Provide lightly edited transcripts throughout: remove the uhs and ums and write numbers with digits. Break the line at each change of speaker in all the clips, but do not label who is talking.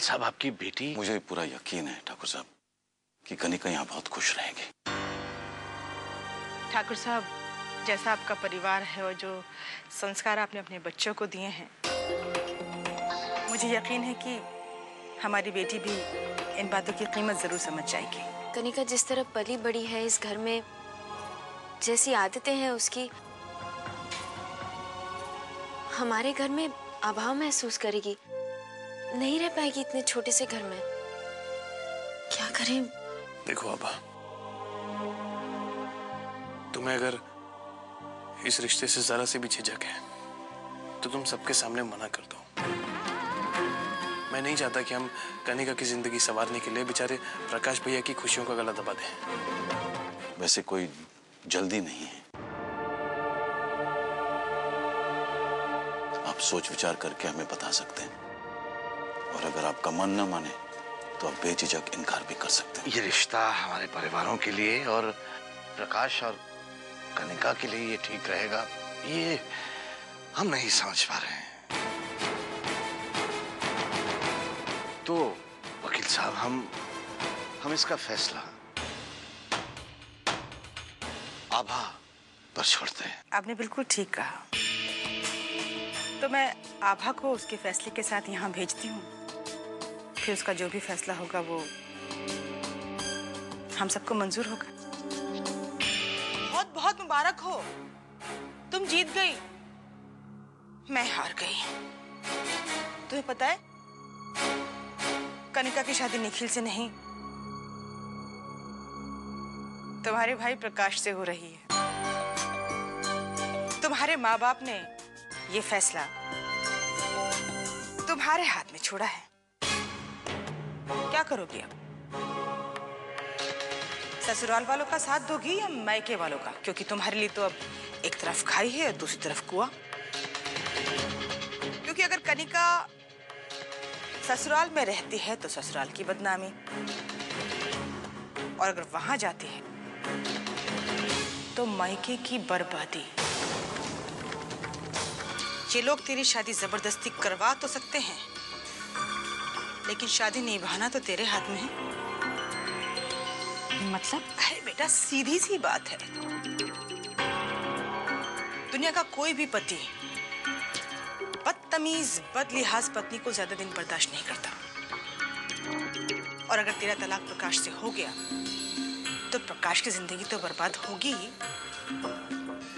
साहब आपकी बेटी।
मुझे पूरा यकीन है ठाकुर साहब कि कनिका यहाँ बहुत खुश रहेगी।
ठाकुर साहब, जैसा आपका परिवार है और जो संस्कार आपने अपने बच्चों को दिए हैं, मुझे यकीन है कि हमारी बेटी भी इन बातों की कीमत जरूर समझ जाएगी।
कनिका जिस तरह पली बड़ी है इस घर में, जैसी आदतें हैं उसकी, हमारे घर में अभाव महसूस करेगी, नहीं रह पाएगी इतने छोटे से घर में। क्या करें?
देखो अबा, तुम्हें अगर इस रिश्ते से जरा से भी झिझक है तो तुम सबके सामने मना कर दो। मैं नहीं चाहता कि हम कनिका की जिंदगी संवारने के लिए बेचारे प्रकाश भैया की खुशियों का गला दबा दें।
वैसे कोई जल्दी नहीं है, आप सोच विचार करके हमें बता सकते हैं, और अगर आपका मन न माने तो आप बेझिझक इनकार भी कर सकते हैं।
ये रिश्ता हमारे परिवारों के लिए और प्रकाश और कनिका के लिए ये ठीक रहेगा, ये हम नहीं समझ पा रहे हैं। तो वकील साहब, हम इसका फैसला आभा पर छोड़ते हैं।
आपने बिल्कुल ठीक कहा। तो मैं आभा को उसके फैसले के साथ यहाँ भेजती हूँ, फिर उसका जो भी फैसला होगा वो हम सबको मंजूर होगा। बहुत बहुत मुबारक हो, तुम जीत गई, मैं हार गई। तुम्हें पता है, कनिका की शादी निखिल से नहीं, तुम्हारे भाई प्रकाश से हो रही है। तुम्हारे माँ बाप ने ये फैसला तुम्हारे हाथ में छोड़ा है। क्या करोगी अब? ससुराल वालों का साथ दोगी या मायके वालों का? क्योंकि तुम्हारे लिए तो अब एक तरफ खाई है और दूसरी तरफ कुआं। क्योंकि अगर कनिका ससुराल में रहती है तो ससुराल की बदनामी, और अगर वहां जाती है तो मायके की बर्बादी। ये लोग तेरी शादी जबरदस्ती करवा तो सकते हैं, लेकिन शादी निभाना तो तेरे हाथ में है। मतलब? अरे बेटा, सीधी सी बात है, दुनिया का कोई भी पति बदतमीज बदलिहाज पत्नी को ज्यादा दिन बर्दाश्त नहीं करता। और अगर तेरा तलाक प्रकाश से हो गया तो प्रकाश की जिंदगी तो बर्बाद होगी ही।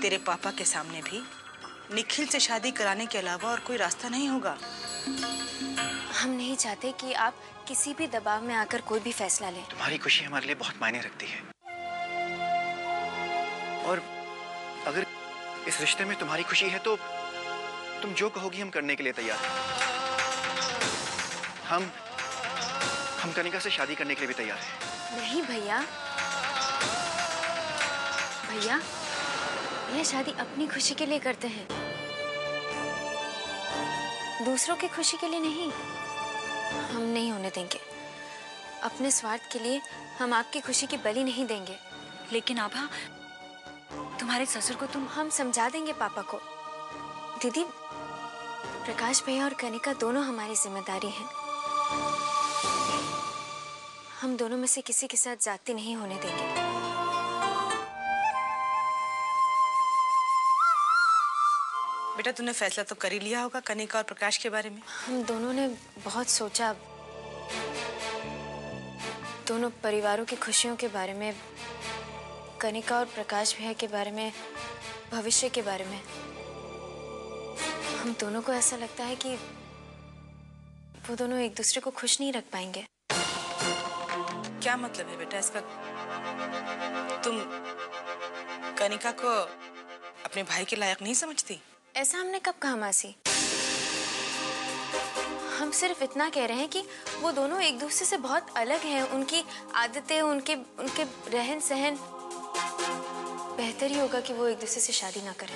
तेरे पापा के सामने भी निखिल से शादी कराने के अलावा और कोई रास्ता नहीं होगा।
हम नहीं चाहते कि आप किसी भी दबाव में आकर कोई भी फैसला लें।
तुम्हारी खुशी हमारे लिए बहुत मायने रखती है, और अगर इस रिश्ते में तुम्हारी खुशी है तो तुम जो कहोगी हम करने के लिए तैयार हैं। हम कनिका से शादी करने के लिए भी तैयार हैं।
नहीं भैया, भैया ये शादी अपनी खुशी के लिए करते हैं, दूसरों की खुशी के लिए नहीं। हम नहीं होने देंगे। अपने स्वार्थ के लिए हम आपकी खुशी की बलि नहीं देंगे।
लेकिन आभा, तुम्हारे ससुर को
हम समझा देंगे पापा को। दीदी, प्रकाश भैया और कनिका दोनों हमारी जिम्मेदारी हैं। हम दोनों में से किसी के साथ जाति नहीं होने देंगे।
बेटा, तूने फैसला तो कर ही लिया होगा कनिका और प्रकाश के बारे में।
हम दोनों ने बहुत सोचा, दोनों परिवारों की खुशियों के बारे में, कनिका और प्रकाश भैया के बारे में, भविष्य के बारे में। हम दोनों को ऐसा लगता है कि वो दोनों एक दूसरे को खुश नहीं रख पाएंगे।
क्या मतलब है बेटा इसका? तुम कनिका को अपने भाई के लायक नहीं समझती?
ऐसा हमने कब कहा मासी? हम सिर्फ इतना कह रहे हैं कि वो दोनों एक दूसरे से बहुत अलग हैं। उनकी आदतें, उनके रहन सहन, बेहतर ही होगा कि वो एक दूसरे से शादी ना करें।